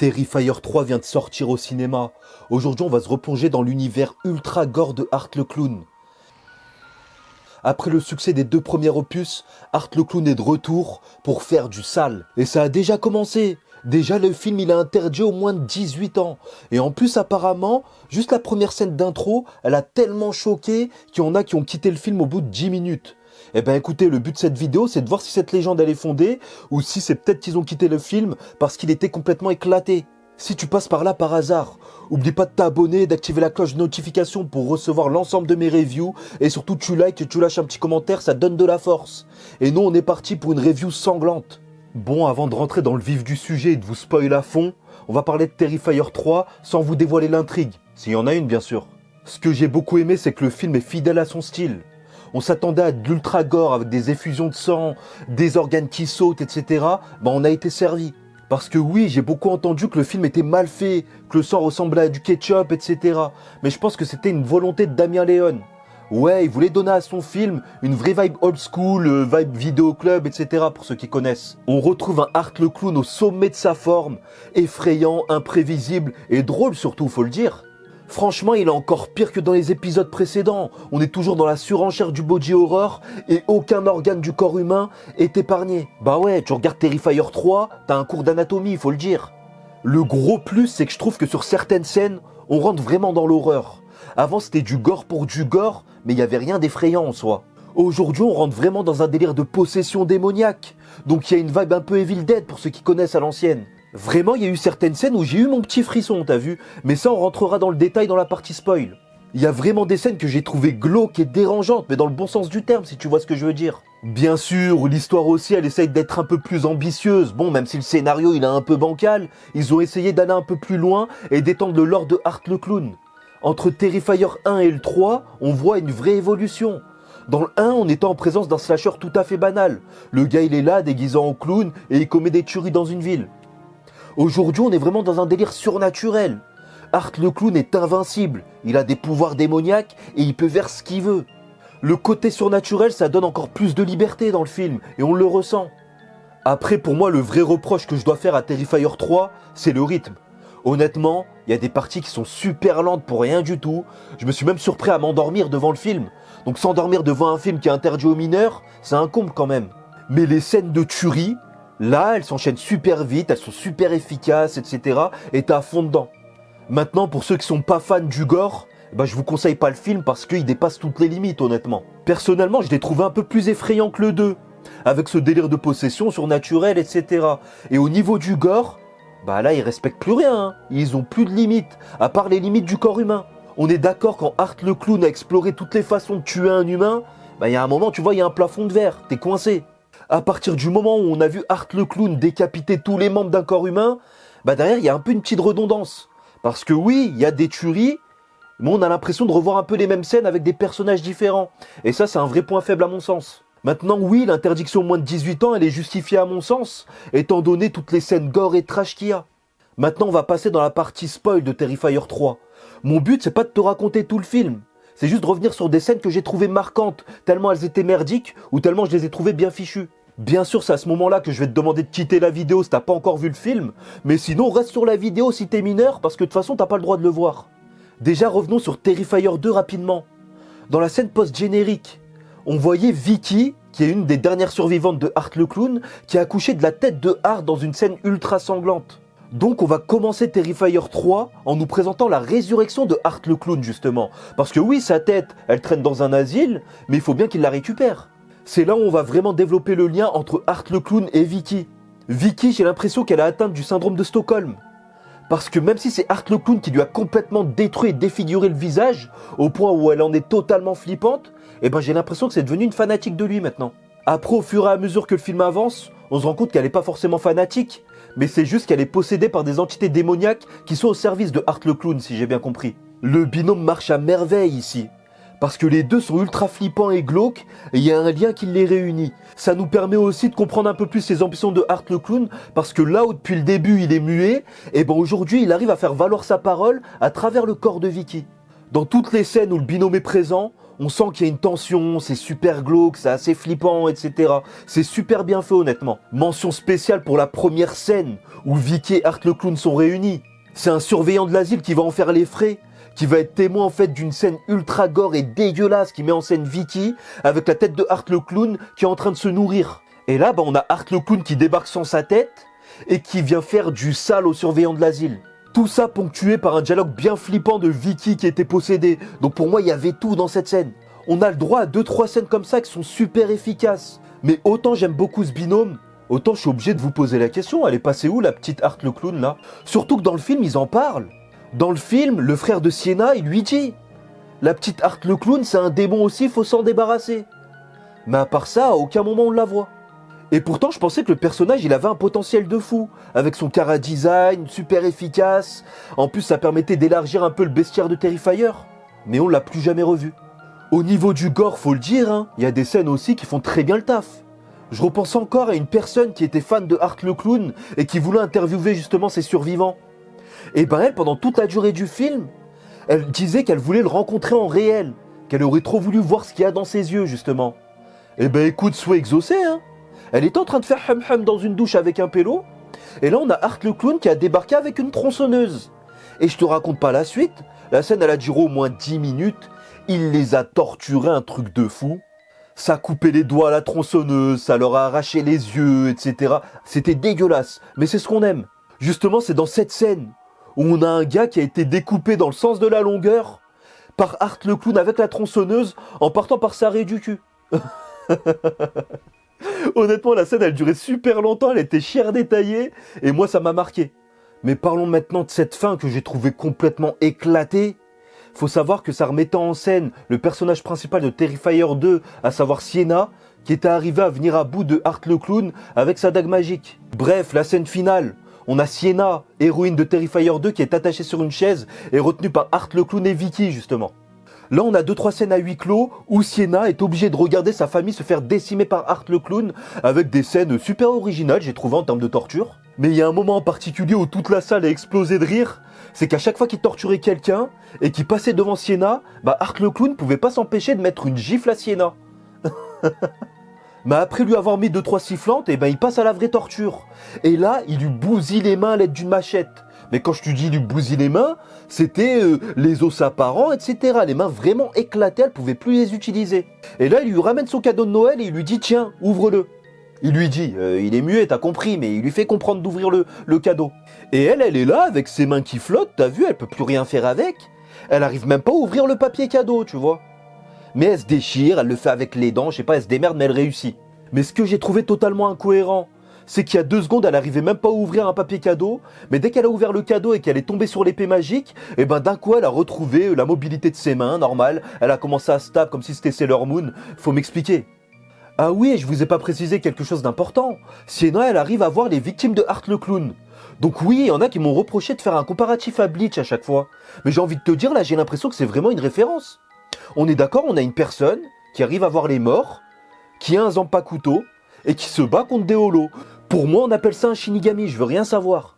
Terrifier 3 vient de sortir au cinéma. Aujourd'hui, on va se replonger dans l'univers ultra gore de Art le Clown. Après le succès des 2 premiers opus, Art le Clown est de retour pour faire du sale. Et ça a déjà commencé. Déjà, le film, il a interdit au moins de 18 ans. Et en plus, apparemment, juste la première scène d'intro, elle a tellement choqué qu'il y en a qui ont quitté le film au bout de 10 minutes. Eh ben écoutez, le but de cette vidéo, c'est de voir si cette légende elle est fondée, ou si c'est peut-être qu'ils ont quitté le film parce qu'il était complètement éclaté. Si tu passes par là par hasard, oublie pas de t'abonner, d'activer la cloche de notification pour recevoir l'ensemble de mes reviews, et surtout tu likes et tu lâches un petit commentaire, ça donne de la force. Et nous on est parti pour une review sanglante. Bon, avant de rentrer dans le vif du sujet et de vous spoiler à fond, on va parler de Terrifier 3 sans vous dévoiler l'intrigue, s'il y en a une bien sûr. Ce que j'ai beaucoup aimé, c'est que le film est fidèle à son style. On s'attendait à de l'ultra gore avec des effusions de sang, des organes qui sautent, etc. On a été servi. Parce que oui, j'ai beaucoup entendu que le film était mal fait, que le sang ressemblait à du ketchup, etc. Mais je pense que c'était une volonté de Damien Léon. Ouais, il voulait donner à son film une vraie vibe old school, vibe vidéo club, etc. pour ceux qui connaissent. On retrouve un Art le Clown au sommet de sa forme, effrayant, imprévisible et drôle surtout, faut le dire. Franchement, il est encore pire que dans les épisodes précédents. On est toujours dans la surenchère du body horror et aucun organe du corps humain est épargné. Bah ouais, tu regardes Terrifier 3, t'as un cours d'anatomie, il faut le dire. Le gros plus, c'est que je trouve que sur certaines scènes, on rentre vraiment dans l'horreur. Avant, c'était du gore pour du gore, mais il n'y avait rien d'effrayant en soi. Aujourd'hui, on rentre vraiment dans un délire de possession démoniaque. Donc il y a une vibe un peu Evil Dead pour ceux qui connaissent à l'ancienne. Vraiment, il y a eu certaines scènes où j'ai eu mon petit frisson, t'as vu? Mais ça, on rentrera dans le détail dans la partie spoil. Il y a vraiment des scènes que j'ai trouvées glauques et dérangeantes, mais dans le bon sens du terme, si tu vois ce que je veux dire. Bien sûr, l'histoire aussi, elle essaye d'être un peu plus ambitieuse. Bon, même si le scénario, il est un peu bancal, ils ont essayé d'aller un peu plus loin et d'étendre le lore de Art le Clown. Entre Terrifier 1 et le 3, on voit une vraie évolution. Dans le 1, on était en présence d'un slasher tout à fait banal. Le gars, il est là, déguisé en clown, et il commet des tueries dans une ville. Aujourd'hui, on est vraiment dans un délire surnaturel. Art le Clown est invincible, il a des pouvoirs démoniaques et il peut faire ce qu'il veut. Le côté surnaturel, ça donne encore plus de liberté dans le film, et on le ressent. Après, pour moi, le vrai reproche que je dois faire à Terrifier 3, c'est le rythme. Honnêtement, il y a des parties qui sont super lentes pour rien du tout. Je me suis même surpris à m'endormir devant le film. Donc s'endormir devant un film qui est interdit aux mineurs, c'est un comble quand même. Mais les scènes de tuerie, là, elles s'enchaînent super vite, elles sont super efficaces, etc. Et t'es à fond dedans. Maintenant, pour ceux qui sont pas fans du gore, je vous conseille pas le film parce qu'il dépasse toutes les limites, honnêtement. Personnellement, je l'ai trouvé un peu plus effrayant que le 2, avec ce délire de possession surnaturelle, etc. Et au niveau du gore, là, ils respectent plus rien, hein. Ils ont plus de limites, à part les limites du corps humain. On est d'accord, quand Art le Clown a exploré toutes les façons de tuer un humain, il y a un moment, tu vois, il y a un plafond de verre, t'es coincé. À partir du moment où on a vu Art le Clown décapiter tous les membres d'un corps humain, derrière, il y a un peu une petite redondance. Parce que oui, il y a des tueries, mais on a l'impression de revoir un peu les mêmes scènes avec des personnages différents. Et ça, c'est un vrai point faible à mon sens. Maintenant, oui, l'interdiction moins de 18 ans, elle est justifiée à mon sens, étant donné toutes les scènes gore et trash qu'il y a. Maintenant, on va passer dans la partie spoil de Terrifier 3. Mon but, c'est pas de te raconter tout le film. C'est juste de revenir sur des scènes que j'ai trouvées marquantes, tellement elles étaient merdiques, ou tellement je les ai trouvées bien fichues. Bien sûr, c'est à ce moment-là que je vais te demander de quitter la vidéo si t'as pas encore vu le film, mais sinon, reste sur la vidéo si t'es mineur, parce que de toute façon, t'as pas le droit de le voir. Déjà, revenons sur Terrifier 2 rapidement. Dans la scène post-générique, on voyait Vicky, qui est une des dernières survivantes de Art le Clown, qui a accouché de la tête de Art dans une scène ultra sanglante. Donc on va commencer Terrifier 3 en nous présentant la résurrection de Art le Clown justement. Parce que oui, sa tête, elle traîne dans un asile, mais il faut bien qu'il la récupère. C'est là où on va vraiment développer le lien entre Art le Clown et Vicky. Vicky, j'ai l'impression qu'elle a atteint du syndrome de Stockholm. Parce que même si c'est Art le Clown qui lui a complètement détruit et défiguré le visage, au point où elle en est totalement flippante, j'ai l'impression que c'est devenu une fanatique de lui maintenant. Après, au fur et à mesure que le film avance, on se rend compte qu'elle n'est pas forcément fanatique, mais c'est juste qu'elle est possédée par des entités démoniaques qui sont au service de Art le Clown, si j'ai bien compris. Le binôme marche à merveille ici, parce que les deux sont ultra flippants et glauques, et il y a un lien qui les réunit. Ça nous permet aussi de comprendre un peu plus les ambitions de Art le Clown, parce que là où depuis le début il est muet, aujourd'hui il arrive à faire valoir sa parole à travers le corps de Vicky. Dans toutes les scènes où le binôme est présent, On sent qu'il y a une tension, c'est super glauque, c'est assez flippant, etc. C'est super bien fait honnêtement. Mention spéciale pour la première scène où Vicky et Art le clown sont réunis. C'est un surveillant de l'asile qui va en faire les frais, qui va être témoin en fait d'une scène ultra gore et dégueulasse qui met en scène Vicky avec la tête de Art le clown qui est en train de se nourrir. Et là, on a Art le clown qui débarque sans sa tête et qui vient faire du sale au surveillant de l'asile. Tout ça ponctué par un dialogue bien flippant de Vicky qui était possédée. Donc pour moi, il y avait tout dans cette scène. On a le droit à 2-3 scènes comme ça qui sont super efficaces. Mais autant j'aime beaucoup ce binôme, autant je suis obligé de vous poser la question, elle est passée où la petite Art le clown là? Surtout que dans le film, ils en parlent. Dans le film, le frère de Sienna, il lui dit « La petite Art le clown, c'est un démon aussi, faut s'en débarrasser. » Mais à part ça, à aucun moment on la voit. Et pourtant, je pensais que le personnage, il avait un potentiel de fou, avec son chara design, super efficace. En plus, ça permettait d'élargir un peu le bestiaire de Terrifier. Mais on l'a plus jamais revu. Au niveau du gore, faut le dire, hein, il y a des scènes aussi qui font très bien le taf. Je repense encore à une personne qui était fan de Art le clown et qui voulait interviewer justement ses survivants. Et elle, pendant toute la durée du film, elle disait qu'elle voulait le rencontrer en réel, qu'elle aurait trop voulu voir ce qu'il y a dans ses yeux, justement. Et écoute, souhait exaucé, hein. Elle était en train de faire hum-hum dans une douche avec un pélo, et là on a Art le clown qui a débarqué avec une tronçonneuse. Et je te raconte pas la suite, la scène elle a duré au moins 10 minutes, il les a torturés, un truc de fou. Ça a coupé les doigts à la tronçonneuse, ça leur a arraché les yeux, etc. C'était dégueulasse, mais c'est ce qu'on aime. Justement, c'est dans cette scène où on a un gars qui a été découpé dans le sens de la longueur par Art le clown avec la tronçonneuse en partant par sa raie du cul. Honnêtement, la scène, elle durait super longtemps, elle était chère détaillée, et moi, ça m'a marqué. Mais parlons maintenant de cette fin que j'ai trouvée complètement éclatée. Faut savoir que ça remettait en scène le personnage principal de Terrifier 2, à savoir Sienna, qui était arrivé à venir à bout de Art le clown avec sa dague magique. Bref, la scène finale, on a Sienna, héroïne de Terrifier 2, qui est attachée sur une chaise et retenue par Art le clown et Vicky, justement. Là, on a 2-3 scènes à huis clos où Sienna est obligée de regarder sa famille se faire décimer par Art le clown avec des scènes super originales, j'ai trouvé en termes de torture. Mais il y a un moment en particulier où toute la salle a explosé de rire, c'est qu'à chaque fois qu'il torturait quelqu'un et qu'il passait devant Sienna, Art le clown pouvait pas s'empêcher de mettre une gifle à Sienna. Mais après lui avoir mis 2-3 sifflantes, il passe à la vraie torture. Et là, il lui bousille les mains à l'aide d'une machette. Mais quand je te dis lui bousille les mains, c'était les os apparents, etc. Les mains vraiment éclatées, elle pouvait plus les utiliser. Et là, il lui ramène son cadeau de Noël et il lui dit « Tiens, ouvre-le ». Il lui dit, il est muet, t'as compris, mais il lui fait comprendre d'ouvrir le cadeau. Et elle est là, avec ses mains qui flottent, t'as vu, elle peut plus rien faire avec. Elle arrive même pas à ouvrir le papier cadeau, tu vois. Mais elle se déchire, elle le fait avec les dents, je sais pas, elle se démerde, mais elle réussit. Mais ce que j'ai trouvé totalement incohérent, c'est qu'il y a 2 secondes, elle arrivait même pas à ouvrir un papier cadeau, mais dès qu'elle a ouvert le cadeau et qu'elle est tombée sur l'épée magique, d'un coup, elle a retrouvé la mobilité de ses mains, normal. Elle a commencé à se taper comme si c'était Sailor Moon. Faut m'expliquer. Ah oui, et je vous ai pas précisé quelque chose d'important. Sienna, elle arrive à voir les victimes de Art le clown. Donc oui, il y en a qui m'ont reproché de faire un comparatif à Bleach à chaque fois. Mais j'ai envie de te dire, là, j'ai l'impression que c'est vraiment une référence. On est d'accord, on a une personne qui arrive à voir les morts, qui a un zanpakuto, et qui se bat contre des holos. Pour moi, on appelle ça un Shinigami, je veux rien savoir.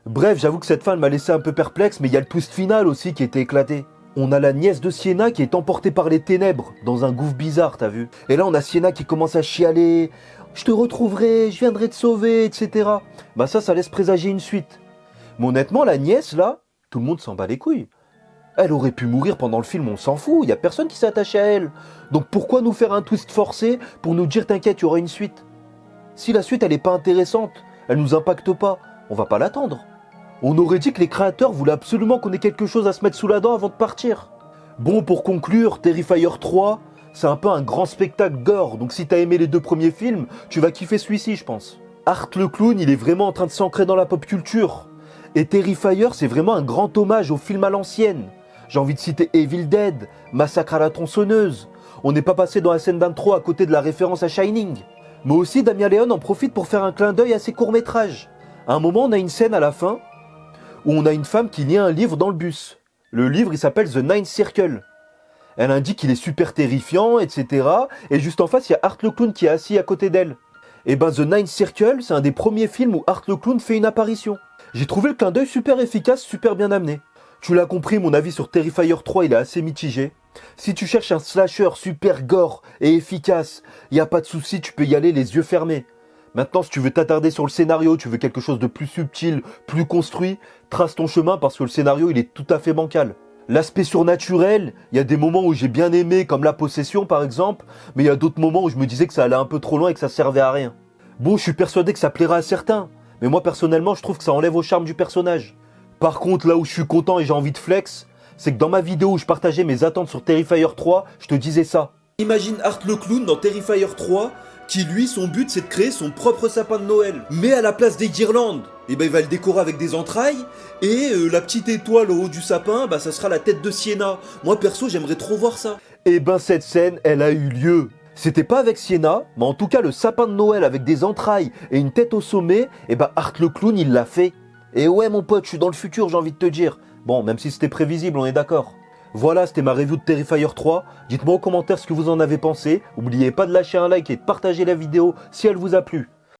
Bref, j'avoue que cette fin m'a laissé un peu perplexe, mais il y a le twist final aussi qui était éclaté. On a la nièce de Sienna qui est emportée par les ténèbres, dans un gouffre bizarre, t'as vu? Et là, on a Sienna qui commence à chialer. « Je te retrouverai, je viendrai te sauver, etc. » Ça laisse présager une suite. Mais honnêtement, la nièce, là, tout le monde s'en bat les couilles. Elle aurait pu mourir pendant le film, on s'en fout, il y a personne qui s'attache à elle. Donc pourquoi nous faire un twist forcé pour nous dire « T'inquiète, il y aura une suite ?» Si la suite, elle est pas intéressante, elle nous impacte pas, on va pas l'attendre. On aurait dit que les créateurs voulaient absolument qu'on ait quelque chose à se mettre sous la dent avant de partir. Bon, pour conclure, Terrifier 3, c'est un peu un grand spectacle gore, donc si t'as aimé les 2 premiers films, tu vas kiffer celui-ci, je pense. Art le clown, il est vraiment en train de s'ancrer dans la pop culture. Et Terrifier, c'est vraiment un grand hommage au film à l'ancienne. J'ai envie de citer Evil Dead, Massacre à la tronçonneuse. On n'est pas passé dans la scène d'intro à côté de la référence à Shining. Mais aussi, Damien Léon en profite pour faire un clin d'œil à ses courts-métrages. À un moment, on a une scène à la fin où on a une femme qui lit un livre dans le bus. Le livre, il s'appelle The Ninth Circle. Elle indique qu'il est super terrifiant, etc. Et juste en face, il y a Art le clown qui est assis à côté d'elle. Et The Ninth Circle, c'est un des premiers films où Art le clown fait une apparition. J'ai trouvé le clin d'œil super efficace, super bien amené. Tu l'as compris, mon avis sur Terrifier 3 il est assez mitigé. Si tu cherches un slasher super gore et efficace, y a pas de souci, tu peux y aller les yeux fermés. Maintenant, si tu veux t'attarder sur le scénario, tu veux quelque chose de plus subtil, plus construit, trace ton chemin parce que le scénario il est tout à fait bancal. L'aspect surnaturel, il y a des moments où j'ai bien aimé, comme la possession par exemple, mais il y a d'autres moments où je me disais que ça allait un peu trop loin et que ça servait à rien. Bon, je suis persuadé que ça plaira à certains, mais moi personnellement, je trouve que ça enlève au charme du personnage. Par contre, là où je suis content et j'ai envie de flex, c'est que dans ma vidéo où je partageais mes attentes sur Terrifier 3, je te disais ça. Imagine Art le clown dans Terrifier 3, qui lui, son but c'est de créer son propre sapin de Noël. Mais à la place des guirlandes, il va le décorer avec des entrailles, et la petite étoile au haut du sapin, ça sera la tête de Sienna. Moi perso, j'aimerais trop voir ça. Et cette scène, elle a eu lieu. C'était pas avec Sienna, mais en tout cas le sapin de Noël avec des entrailles et une tête au sommet, Art le clown il l'a fait. Et ouais mon pote, je suis dans le futur, j'ai envie de te dire. Bon, même si c'était prévisible, on est d'accord. Voilà, c'était ma review de Terrifier 3. Dites-moi en commentaire ce que vous en avez pensé. N'oubliez pas de lâcher un like et de partager la vidéo si elle vous a plu.